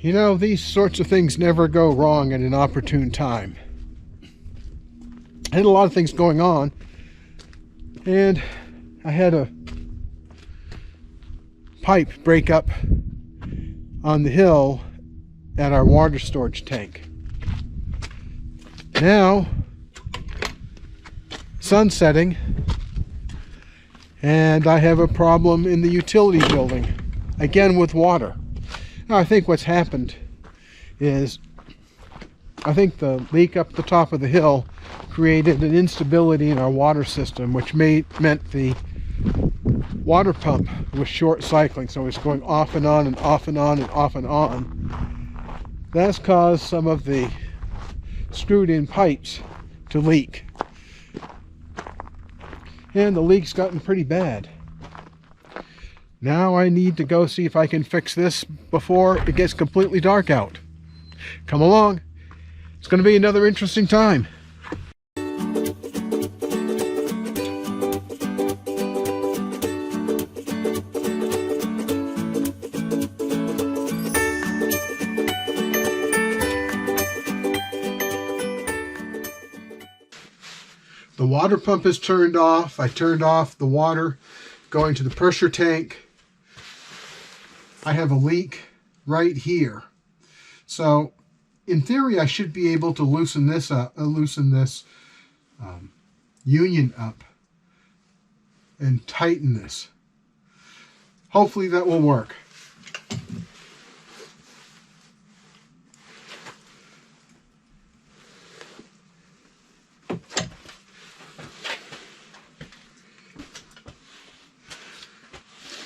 You know, these sorts of things never go wrong at an opportune time. I had a lot of things going on, and I had a pipe break up on the hill at our water storage tank. Now, sun's setting, and I have a problem in the utility building, again with water. Now, I think what's happened is, I think the leak up the top of the hill created an instability in our water system, which meant the water pump was short cycling, so it's going off and on and off and on and off and on. That's caused some of the screwed in pipes to leak, and the leak's gotten pretty bad. Now I need to go see if I can fix this before it gets completely dark out. Come along. It's going to be another interesting time. The water pump is turned off. I turned off the water going to the pressure tank. I have a leak right here. So in theory, I should be able to loosen this up, union up and tighten this. Hopefully that will work.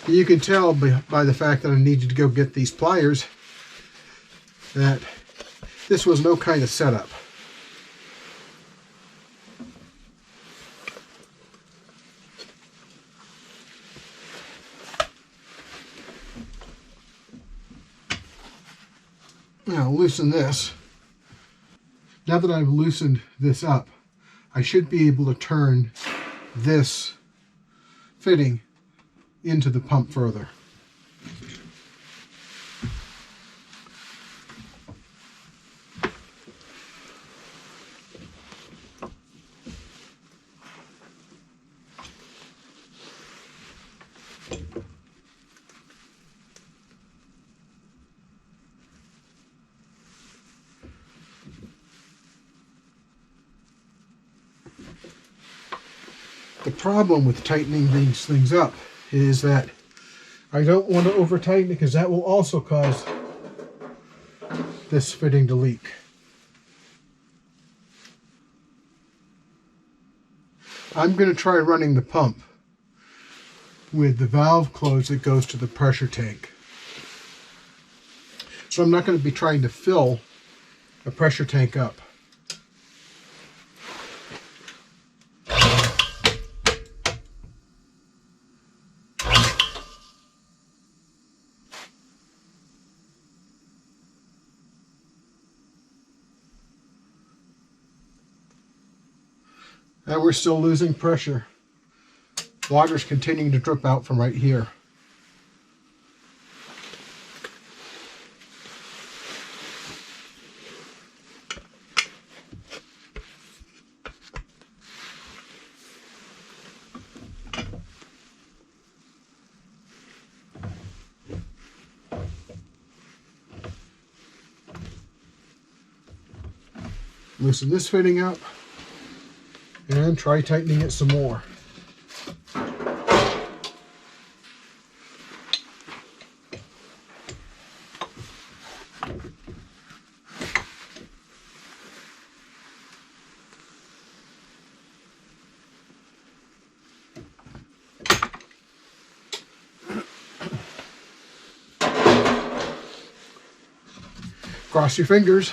You can tell by the fact that I needed to go get these pliers that this was no kind of setup. Now loosen this. Now that I've loosened this up, I should be able to turn this fitting into the pump further. The problem with tightening these things up is that I don't want to over tighten it, because that will also cause this fitting to leak. I'm going to try running the pump with the valve closed that goes to the pressure tank. So I'm not going to be trying to fill a pressure tank up. And we're still losing pressure. Water's continuing to drip out from right here. Loosen this fitting up and try tightening it some more. Cross your fingers.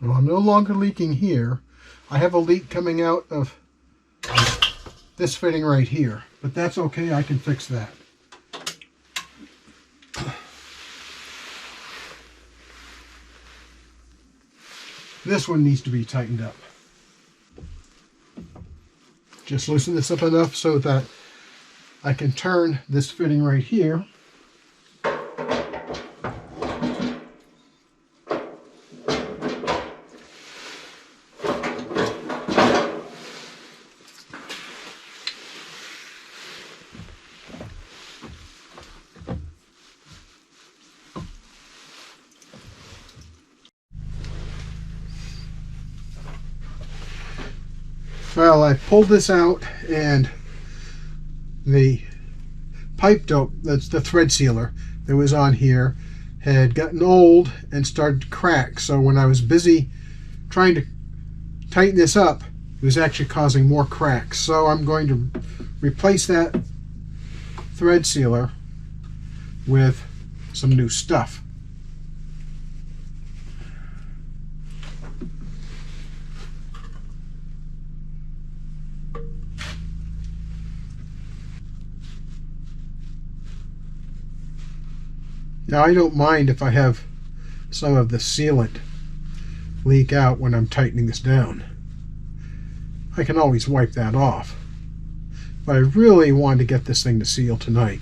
Well, I'm no longer leaking here. I have a leak coming out of this fitting right here. but that's okay, I can fix that. This one needs to be tightened up. Just loosen this up enough so that I can turn this fitting right here. Well, I pulled this out, and the pipe dope, that's the thread sealer that was on here, had gotten old and started to crack. So when I was busy trying to tighten this up, it was actually causing more cracks. So I'm going to replace that thread sealer with some new stuff. Now, I don't mind if I have some of the sealant leak out when I'm tightening this down. I can always wipe that off. But I really want to get this thing to seal tonight.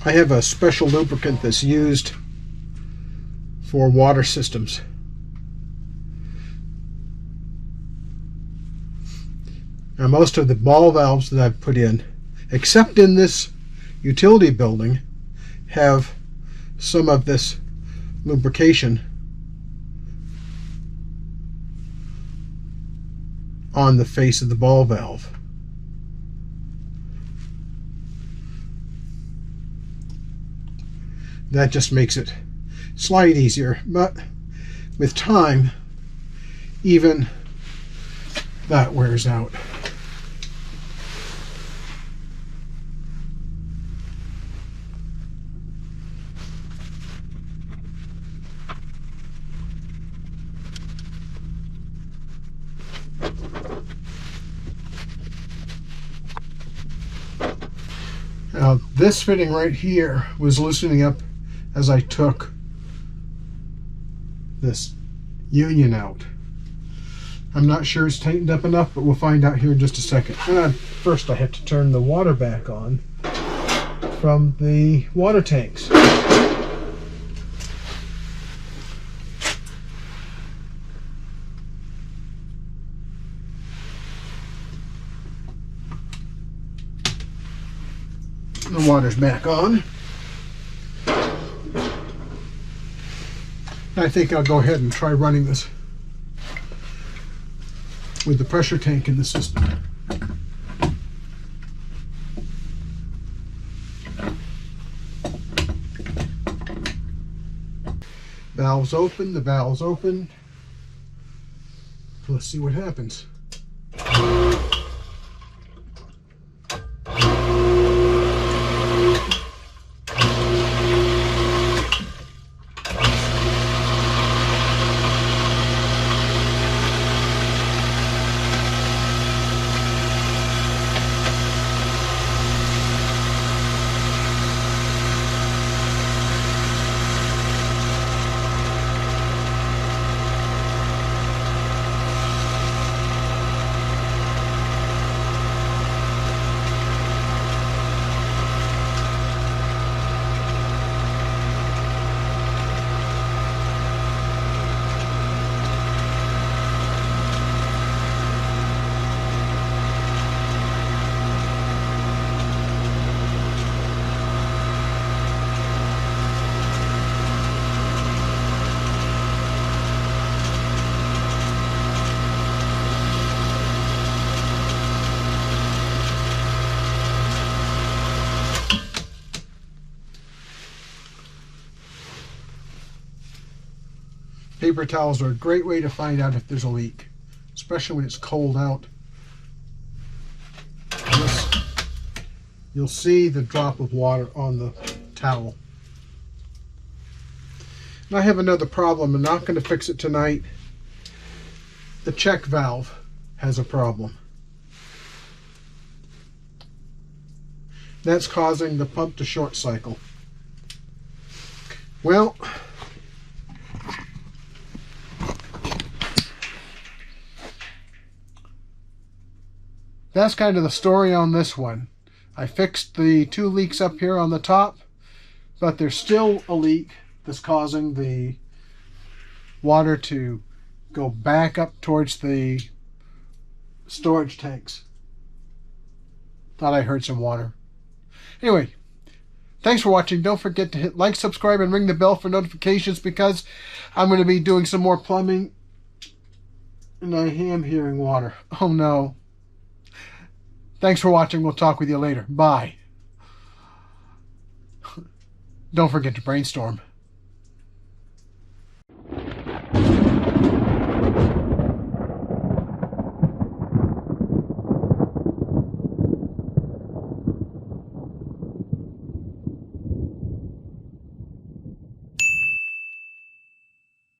I have a special lubricant that's used for water systems. Now, most of the ball valves that I've put in, except in this utility building, have some of this lubrication on the face of the ball valve. That just makes it slide easier, but with time, even that wears out. Now, this fitting right here was loosening up as I took this union out. I'm not sure it's tightened up enough, but we'll find out here in just a second. First, I have to turn the water back on from the water tanks. The water's back on. I think I'll go ahead and try running this with the pressure tank in the system. Valve's open, the valve's open. Let's see what happens. Paper towels are a great way to find out if there's a leak, especially when it's cold out. You'll see the drop of water on the towel. And I have another problem. I'm not going to fix it tonight. The check valve has a problem. That's causing the pump to short cycle. Well, that's kind of the story on this one. I fixed the 2 leaks up here on the top, but there's still a leak that's causing the water to go back up towards the storage tanks. Thought I heard some water. Anyway, thanks for watching. Don't forget to hit like, subscribe, and ring the bell for notifications, because I'm going to be doing some more plumbing. And I am hearing water. Oh no. Thanks for watching. We'll talk with you later. Bye. Don't forget to brainstorm.